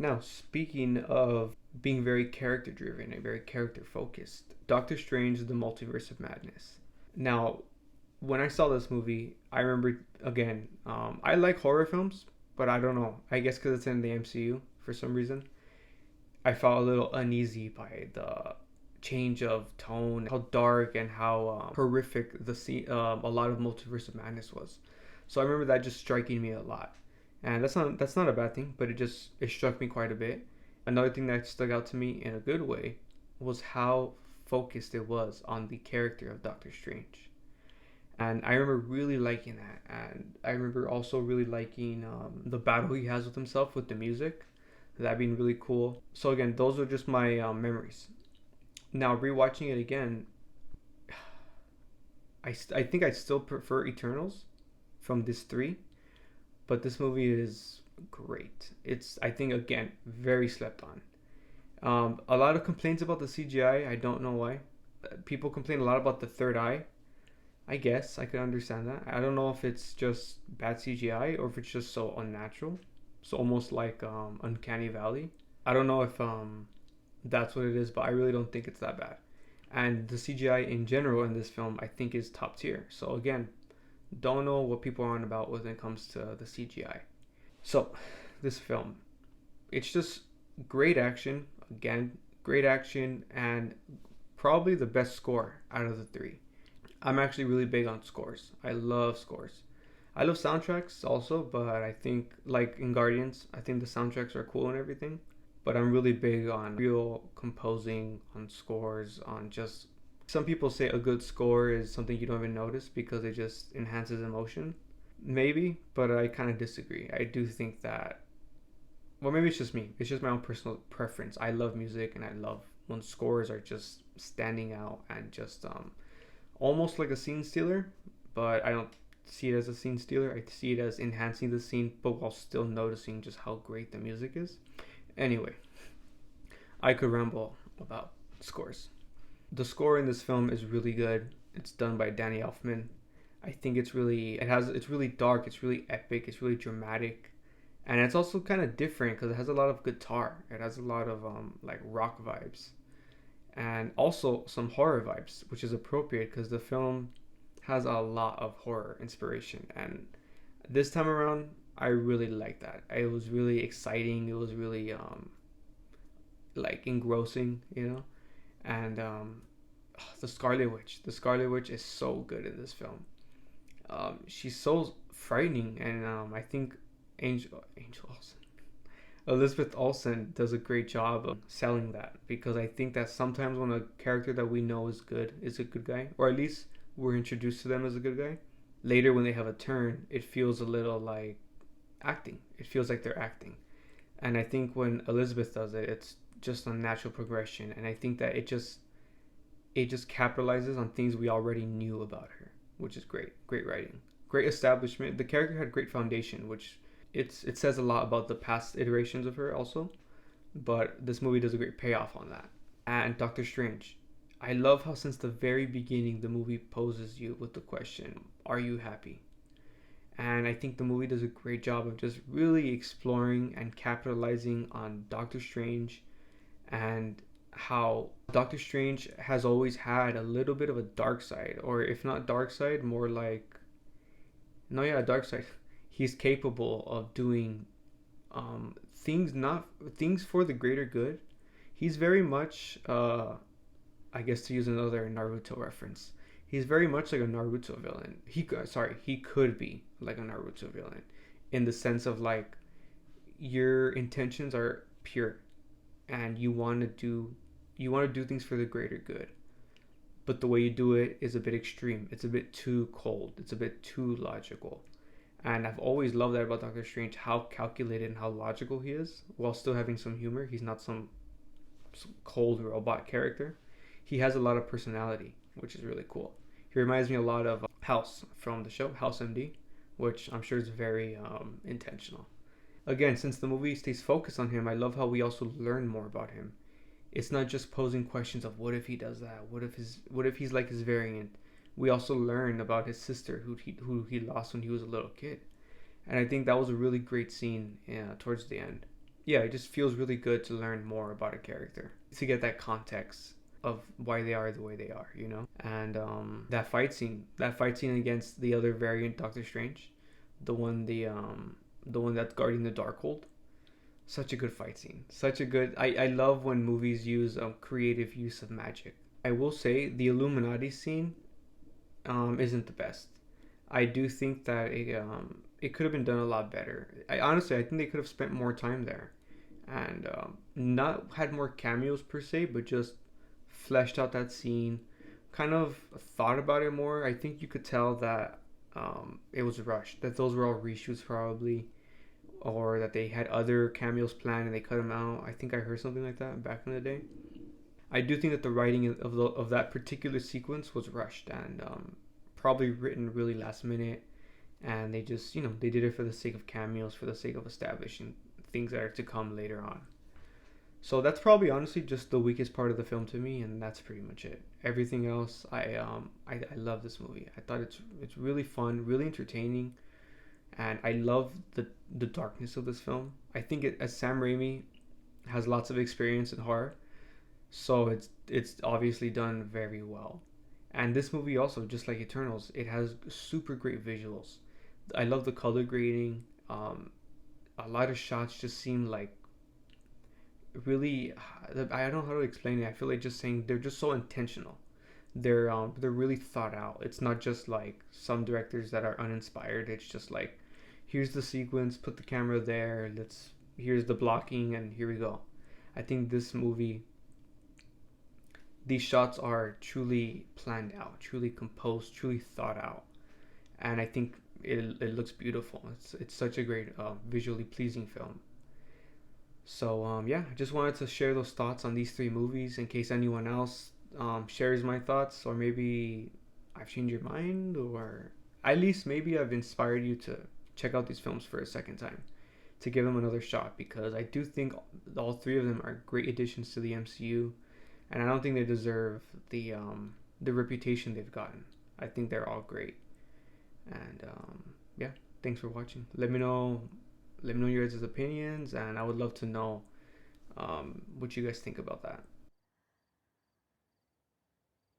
Now, speaking of being very character driven and very character focused, Doctor Strange: The Multiverse of Madness. Now, when I saw this movie, I remember again. I like horror films, but I don't know. I guess because it's in the MCU for some reason, I felt a little uneasy by the change of tone, how dark and how horrific the scene, a lot of Multiverse of Madness was. So I remember that just striking me a lot, and that's not a bad thing, but it struck me quite a bit. Another thing that stuck out to me in a good way was how focused it was on the character of Doctor Strange. And I remember really liking that. And I remember also really liking the battle he has with himself with the music. That being really cool. So, again, those are just my memories. Now, rewatching it again, I think I still prefer Eternals from this three. But this movie is great. It's, I think, again, very slept on. A lot of complaints about the CGI. I don't know why. People complain a lot about the third eye. I guess I could understand that. I don't know if it's just bad CGI or if it's just so unnatural. So almost like Uncanny Valley. I don't know if that's what it is, but I really don't think it's that bad. And the CGI in general in this film, I think, is top tier. So again, don't know what people are on about when it comes to the CGI. So this film, it's just great action. Again, great action and probably the best score out of the three. I'm actually really big on scores. I love scores. I love soundtracks also, but I think, like in Guardians, I think the soundtracks are cool and everything. But I'm really big on real composing, on scores, on just. Some people say a good score is something you don't even notice because it just enhances emotion. Maybe, but I kind of disagree. I do think that. Well, maybe it's just me. It's just my own personal preference. I love music and I love when scores are just standing out and just almost like a scene stealer, but I don't see it as a scene stealer. I see it as enhancing the scene, but while still noticing just how great the music is. Anyway, I could ramble about scores. The score in this film is really good. It's done by Danny Elfman. I think it's really dark, it's really epic, it's really dramatic. And it's also kind of different because it has a lot of guitar. It has a lot of like rock vibes and also some horror vibes, which is appropriate because the film has a lot of horror inspiration. And this time around, I really liked that. It was really exciting. It was really like engrossing, you know. And the Scarlet Witch. The Scarlet Witch is so good in this film. She's so frightening, and I think Angel Olsen. Elizabeth Olsen does a great job of selling that because I think that sometimes when a character that we know is a good guy, or at least we're introduced to them as a good guy, later when they have a turn, it feels a little like acting. It feels like they're acting. And I think when Elizabeth does it, it's just a natural progression. And I think that it just capitalizes on things we already knew about her, which is great. Great writing, great establishment. The character had great foundation, which it says a lot about the past iterations of her also. But this movie does a great payoff on that. And Doctor Strange, I love how since the very beginning the movie poses you with the question, "Are you happy?" And I think the movie does a great job of just really exploring and capitalizing on Doctor Strange and how Doctor Strange has always had a little bit of a dark side, or if not dark side, more like no, yeah, dark side. He's capable of doing things not things for the greater good. He's very much, I guess to use another Naruto reference, he's very much like a Naruto villain. He could be like a Naruto villain, in the sense of like your intentions are pure, and you want to do things for the greater good, but the way you do it is a bit extreme. It's a bit too cold. It's a bit too logical. And I've always loved that about Doctor Strange, how calculated and how logical he is, while still having some humor. He's not some cold robot character. He has a lot of personality, which is really cool. He reminds me a lot of House from the show House MD, which I'm sure is very intentional. Again, since the movie stays focused on him, I love how we also learn more about him. It's not just posing questions of what if he does that, what if he's like his variant. We also learn about his sister who he lost when he was a little kid, and I think that was a really great scene towards the end. yeah, it just feels really good to learn more about a character, to get that context of why they are the way they are, you know. And that fight scene against the other variant Doctor Strange, the one that's guarding the Darkhold. Such a good fight scene. Such a good. I love when movies use creative use of magic. I will say the Illuminati scene isn't the best. I do think that it could have been done a lot better. I think they could have spent more time there and not had more cameos per se, but just fleshed out that scene, kind of thought about it more. I think you could tell that it was rushed, that those were all reshoots probably, or that they had other cameos planned and they cut them out. I think I heard something like that back in the day. I do think that the writing of that particular sequence was rushed and probably written really last minute, and they just they did it for the sake of cameos, for the sake of establishing things that are to come later on. So that's probably honestly just the weakest part of the film to me, and that's pretty much it. Everything else, I love this movie. I thought it's really fun, really entertaining, and I love the darkness of this film. I think as Sam Raimi has lots of experience in horror, so it's obviously done very well. And this movie also, just like Eternals, it has super great visuals. I love the color grading. A lot of shots just seem like really. I don't know how to explain it. I feel like just saying they're just so intentional. They're really thought out. It's not just like some directors that are uninspired. It's just like, here's the sequence, put the camera there. Here's the blocking, and here we go. I think this movie, these shots are truly planned out, truly composed, truly thought out, and I think it looks beautiful. It's such a great visually pleasing film. So yeah, I just wanted to share those thoughts on these three movies in case anyone else shares my thoughts, or maybe I've changed your mind, or at least maybe I've inspired you to check out these films for a second time, to give them another shot, because I do think all three of them are great additions to the MCU, and I don't think they deserve the reputation they've gotten. I think they're all great, and yeah, thanks for watching. Let me know your guys' opinions, and I would love to know what you guys think about that.